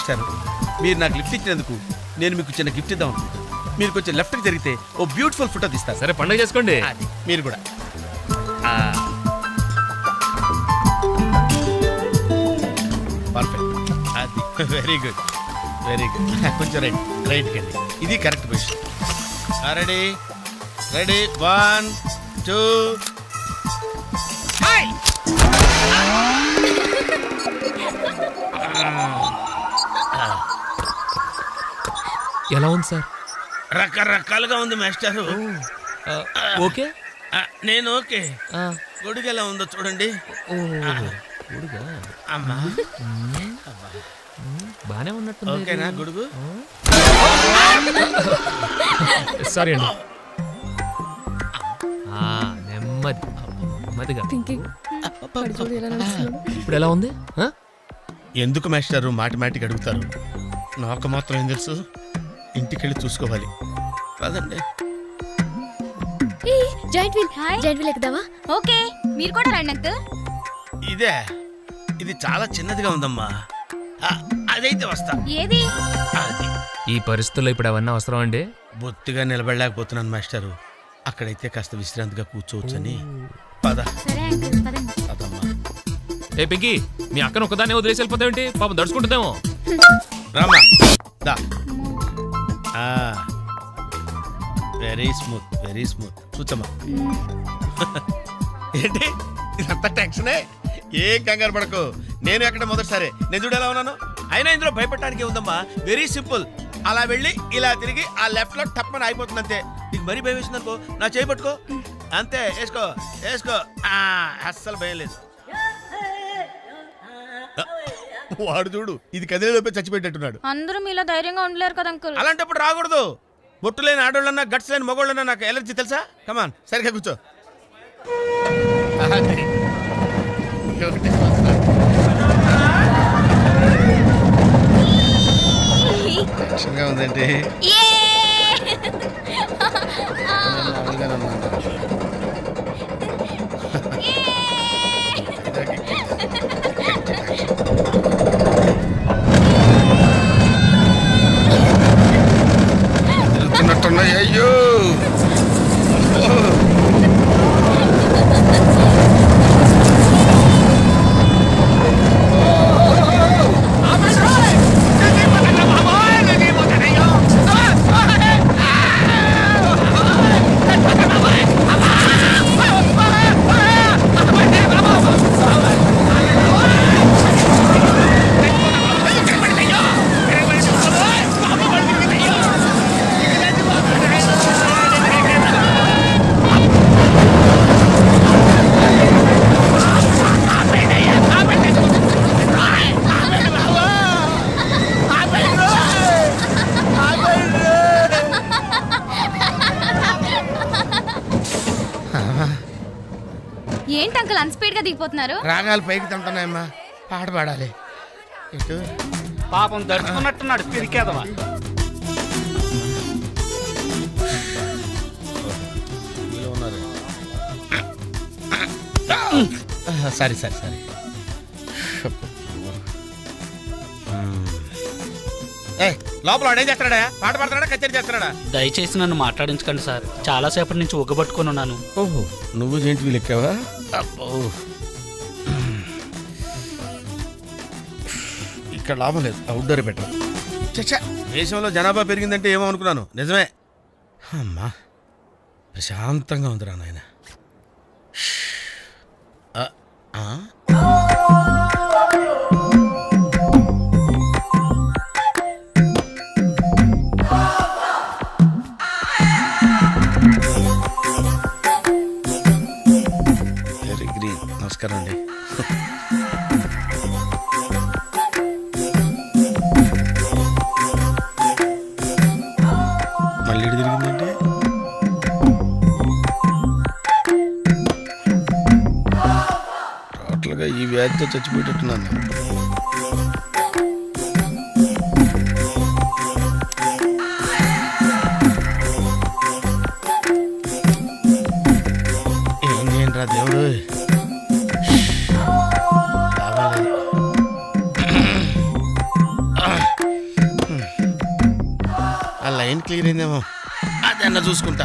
Master, మీరు నాకు lift ఇచ్చినందుకు నేను మీకు చిన్న గిఫ్ట్ ఇద్దాం అనుకుంటున్నాను. మీరు కొంచెం లెఫ్ట్కి జరిగితే ఓ బ్యూటిఫుల్ ఫోటో తీస్తారు. సరే పండుగ చేసుకోండి. అది మీరు కూడా పర్ఫెక్ట్. అది వెరీ గుడ్, వెరీ గుడ్. కొంచెం రైట్కి అండి, ఇది కరెక్ట్ పొజిషన్. Ready ready, 1 2. ఎలా ఉంది సార్? రకరకాలుగా ఉంది మాస్టారు. ఓకే, నేను ఓకే. గొడుగు ఎలా ఉందో చూడండి. అమ్మా బానే ఉన్నట్టు. ఓకేనా గొడుగు? సారీ అండి. నెమ్మది నెమ్మదిగా. ఇప్పుడు ఎలా ఉంది? ఎందుకు మాస్టారు మాటిమాటికి అడుగుతారు? నాకు మాత్రం ఏం తెలుసు, ఇంటికెళ్ళి చూసుకోవాలి. కాదండి. Joint wheel ఎక్కుదామా? ఓకే, మీరు కూడా రండి అంకుల్. ఇదే, ఇది చాలా చిన్నదిగా ఉందమ్మా. అదైతే వస్తా. ఏది? అది ఈ పరిస్థితుల్లో ఇప్పుడు అవన్నీ అవసరం అండి? బొత్తిగా నిలబడలేకపోతున్నాను మాస్టారు. అక్కడైతే కాస్త విశ్రాంతిగా కూర్చోవచ్చని. పద. సరే అంకుల్, పదండి. పదమ్మా. ఏ పింకీ, మీ అక్కను ఒకదాన్ని వదిలేసి వెళ్ళిపోతావేంటి? పాపం దడుచుకుంటుందేమో. రామా దా. Very smooth, very smooth. కూర్చోమ్మా. ఏంటి ఇదంతా టెన్షనే? ఏం కంగారు పడకు, నేను ఎక్కడ మొదటిసారి. నేను చూడు ఎలా ఉన్నాను. అయినా ఇందులో భయపడటానికి ఉందమ్మా. Very simple. అలా వెళ్ళి ఇలా తిరిగి ఆ లెఫ్ట్ లో టప్పని అయిపోతుంది అంతే. నీకు మరీ భయం వేసింది అనుకో, నా చేయి పట్టుకో అంతే. వేసుకో వేసుకో, అస్సలు భయం లేదు. వాడు చూడు, ఇది కదిలేలోపే చచ్చిపెట్టేట్టున్నాడు. అందరూ మీలో ధైర్యంగా ఉండలేరు కదా అంకుల్. అలాంటప్పుడు రాకూడదు. బొట్టు లేని ఆడోళ్ళన్నా, గట్స్ లేని మగోళ్ళన్నా నాకు ఎలర్జీ తెలుసా? కమాన్, సరిగ్గా కూర్చో. టెన్షన్గా ఉందండి. తిరుగుతున్నట్టున్నాయి. అయ్యో ఏంటి అంకుల్ అన్స్పీడ్ గా దిగిపోతున్నారు? రాగాలు పైకి తంటున్నాయమ్మా, పాట పాడాలి. ఇటు పాపం దడుచుకున్నట్టున్నాడు పిరికేదవా. సరే సరే సరే. లోపల వాడు ఏం చేస్తున్నాడా? పాట పాడుతున్నాడా, కచేరీ చేస్తున్నాడా? దయచేసి నన్ను మాట్లాడించకండి సార్, చాలా సేపటి నుంచి ఉగ్గబట్టుకొని ఉన్నాను. ఓహో, నువ్వు జేంటి వీళ్ళు ఎక్కావా? అబ్బో, ఇక్కడ లాభం లేదు, అవుట్డోర్ బెటర్. చచ్చా, దేశంలో జనాభా పెరిగిందంటే ఏమో అనుకున్నాను, నిజమే. అమ్మా ప్రశాంతంగా ఉందిరా నాయన. Very green. నమస్కారం అండి. మళ్ళీ ఇటు తిరిగిందంటే టోటల్గా ఈ వ్యాధితో చచ్చిపోయేటట్టున్నాను. ఏం చేయండి రా దేవుడు, రావాలి. క్లియర్ అయిందేమో అదన్నా చూసుకుంటా.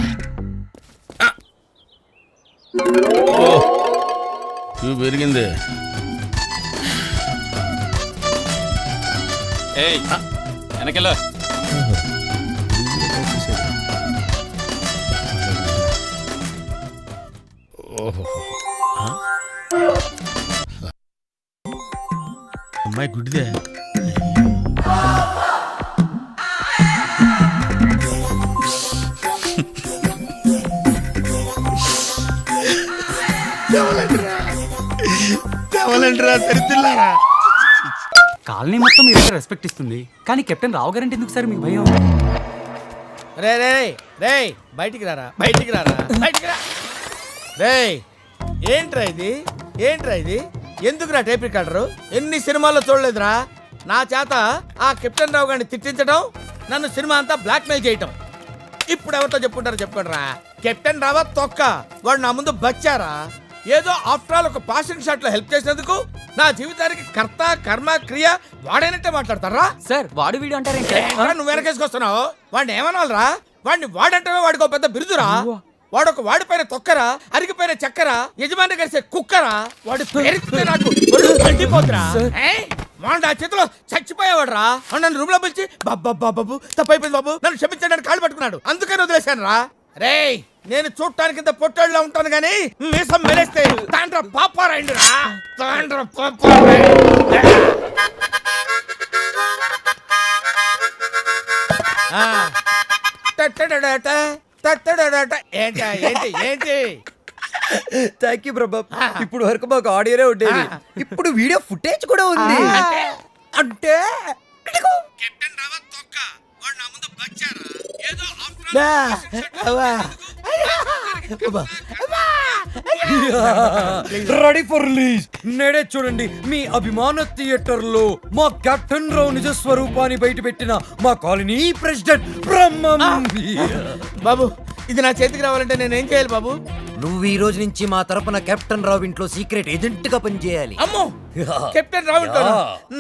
క్యూ పెరిగింది. ఏయ్ వెనకెళ్ళు. అమ్మాయి గుడ్డిదే. దేవాలంటారా దరిద్రులారా. కాలనీ మొత్తం మీరైతే రెస్పెక్ట్ ఇస్తుంది కానీ కెప్టెన్ రావు గారంటే ఎందుకు సార్ మీకు భయం? రే రే రే బయటికి రారా, బయటికి రారా, బయటికి రా. రే ఏంట్రా ఇది, ఏంట్రా ఇది? ఎందుకురా టేప్ రికార్డరు? ఎన్ని సినిమాల్లో చూడలేదురా నా చేత ఆ కెప్టెన్ రావు గారిని తిట్టించడం, నన్ను సినిమా అంతా బ్లాక్మెయిల్ చేయటం. ఇప్పుడు ఎవరితో చెప్పుకుంటారో చెప్పుకోండిరా. కెప్టెన్ రావా తొక్క, వాడు నా ముందు బచ్చారా. ఏదో ఆఫ్టర్ ఆల్ ఒక పాసింగ్ షాట్ లో హెల్ప్ చేసినందుకు నా జీవితానికి కర్త కర్మ క్రియ వాడైనట్టే మాట్లాడతారా? సార్ వాడు వీడు అంటారేంటి? నువ్వు వెనకేసుకొస్తున్నావు. వాడిని ఏమనాలరా? వాడిని వాడంటే వాడికి ఒక పెద్ద బిరుదురా. వాడొక వాడిపైన తొక్కరా, అరిగిపోయిన చక్కరా, యజమాని కలిసే కుక్కరా. వాడు పేరెత్తితే నాకు ఒళ్ళు మండిపోతురా. వాడు నా చేతిలో చచ్చిపోయేవాడురా. నన్ను రూమ్ లో పిలిచి బాబు తప్పైపోయింది బాబు నన్ను క్షమించడానికి కాళ్ళు పట్టుకున్నాడు. అందుకని వదిలేశాను రా. రేయ్ నేను చూడటానికి ఇంత పొట్టోళ్ళలో ఉంటాను గానీ మీసం మెలేస్తే తాండ్ర పాపారాయండిరా, తాండ్ర పాపారాయండి. ఏంటి ఏంటి ఏంటి? థ్యాంక్ యూ ప్రభా. ఇప్పుడు వరకు మాకు ఆడియోనే ఉండేది, ఇప్పుడు వీడియో ఫుటేజ్ కూడా ఉంది. అంటే రెడీ ఫర్ రిలీజ్. నేడే చూడండి మీ అభిమాన థియేటర్ లో మా కెప్టెన్ రావు నిజ స్వరూపాన్ని బయట పెట్టిన మా కాలనీ ప్రెసిడెంట్ బ్రహ్మం. బాబు ఇది నా చేతికి రావాలంటే నేనేం చేయాలి బాబు? నువ్వు ఈ రోజు నుంచి మా తరపున కెప్టెన్ రావు ఇంట్లో సీక్రెట్ ఏజెంట్ గా పనిచేయాలి. అమ్మో కెప్టెన్ రావు ఇంట్లో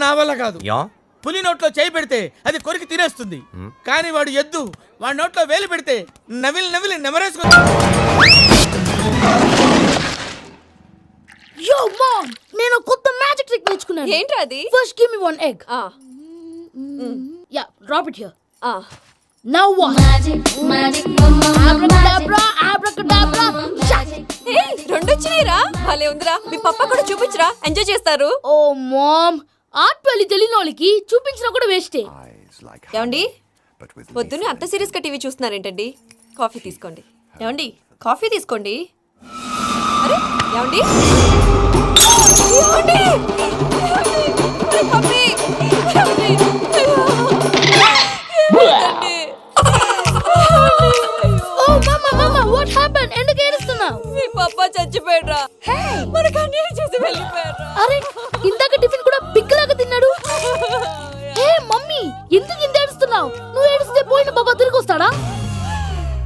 నా వల్ల కాదు. యా పులి నోట్లో చేయి పెడితే అది కొరికి తినేస్తుంది, కానీ వాడు ఎద్దు. వాడి నోట్లో వేలు పెడితే నవిలి నవిలి నెమరేసుకుంది. యో మామ్, నేను కొత్త మ్యాజిక్ ట్రిక్ నేర్చుకున్నాను. ఏంట్రా అది? First give me one egg. Yeah, drop it here. Now watch. అబ్రాకడాబ్రా, అబ్రాకడాబ్రా. ఏయ్, రెండు వచ్చినాయిరా. భలే ఉందిరా. మీ పప్ప కూడా చూపించరా, ఎంజాయ్ చేస్తారు. ఓ మామ్, ఆర్ట్ పెళ్లి తెలియని వాళ్ళకి చూపించినా కూడా వేస్టే. ఏమండి పొద్దున్నే అంత సీరియస్ గా టీవీ చూస్తున్నారేంటండి? కాఫీ తీసుకోండి. ఏమండి కాఫీ తీసుకోండి. అరే ఏమండి ఏమండి? అరే, పప్పి! ఏమండి? ఏమైందండి? ఓ మమ్మా మమ్మా, వాట్ హ్యాపెండ్? ఎందుకు ఏడుస్తున్నావు? మీ పప్ప చచ్చిపోయాడ్రా. మనకు అన్యాయం చేసి వెళ్ళిపోయాడ్రా. అరే, ఇందాక టిఫిన్ కూడా పిక్కలాగా తిన్నాడు. ఏ మమ్మీ, ఎందుకు ఇంత ఏడుస్తున్నావు? నువ్వు ఏడిస్తే పోయిన బాబా తిరిగి వస్తాడా?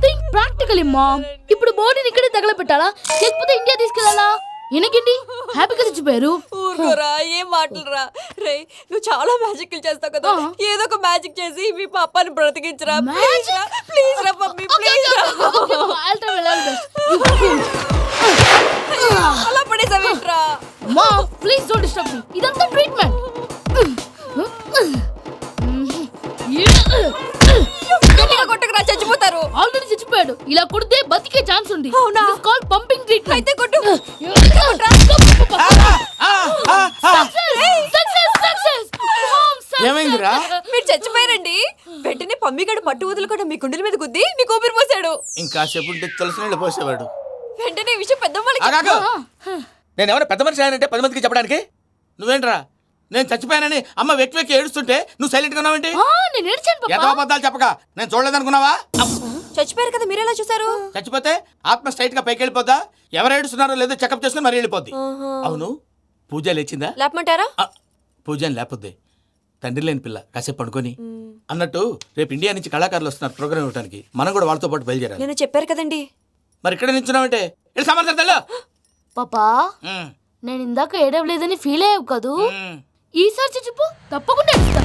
Think practically ma'am. ఇప్పుడు బాడీని ఇక్కడే తగలబెట్టాలా లేకపోతే ఇండియా తీసుకెళ్లాలా? ఎనకండి హ్యాపీగా చచ్చిపోయారు. ఊరుకోరా, ఏం మాటలురా. రే నువ్వు చాలా మ్యాజిక్లు చేస్తావు కదా, ఏదో ఒక మ్యాజిక్ చేసి మీ పాపాని బ్రతికించరా. ప్లీజ్ రా, ప్లీజ్ రా మమ్మీ, ప్లీజ్ రా. అలా పడేసావేంట్రా? Mom please don't disturb me. ఇదంతా ట్రీట్మెంట్. గట్టిగా కొట్టకురా, చచ్చిపోతారు. ఆల్రెడీ చచ్చిపోయాడు. ఇలా కొడితే బతికే ఛాన్స్ ఉంది. అవునా? It's called pumping treatment. అయితే కొట్టు. ఏమైందిరా? మీరు చచ్చిపోయారండి. వెంటనే పమ్మిగాడు పట్టు వదులుకుండా మీ గుండెల మీద గుద్ది మీకు ఊపిరి పోసాడు. ఇంకాసేపు ఉంటే తులసి నీళ్ళు పోసేవాడు. వెంటనే ఈ విషయం పెద్ద నేను ఎవరైనా పెద్ద మనిషి ఆయనంటే 10 మందికి చెప్పడానికి. నువ్వేంట్రా నేను చచ్చిపోయానని అమ్మ వెక్కి వెక్కి ఏడుస్తుంటే నువ్వు సైలెంట్ గా ఉన్నావేంటి? నేను ఏడ్చాను పాపా. ఎంతో అబద్ధాలు చెప్పక నేను చూడలేదనుకున్నావా? చచ్చిపోయారు కదా, మీరెలా చూసారు? చచ్చిపోతే ఆత్మ స్ట్రైట్ గా పైకి వెళ్ళిపోద్దా? ఎవరు ఏడుస్తున్నారో లేదో చెకప్ చేసుకుని మరీ వెళ్ళిపోద్ది. అవును పూజ లేచిందా? లేపమంటారా? పూజ లేకపోద్ది. తండ్రి లేని పిల్ల కాసేపు పడుకొని అన్నట్టు రేపు ఇండియా నుంచి కళాకారులు వస్తున్నారు ప్రోగ్రామ్ ఇవ్వడానికి. మనం కూడా వాళ్ళతో పాటు బయలుదేరాలి. నేను చెప్పారు కదండి. మరి ఇక్కడ నించున్నావంటే వెళ్ళి సమర్థతలో. పాపా నేను ఇందాక ఏడవలేదని ఫీల్ అయ్యావు కదూ. ఈసారి చచ్చిపో, తప్పకుండా ఏడుస్తా.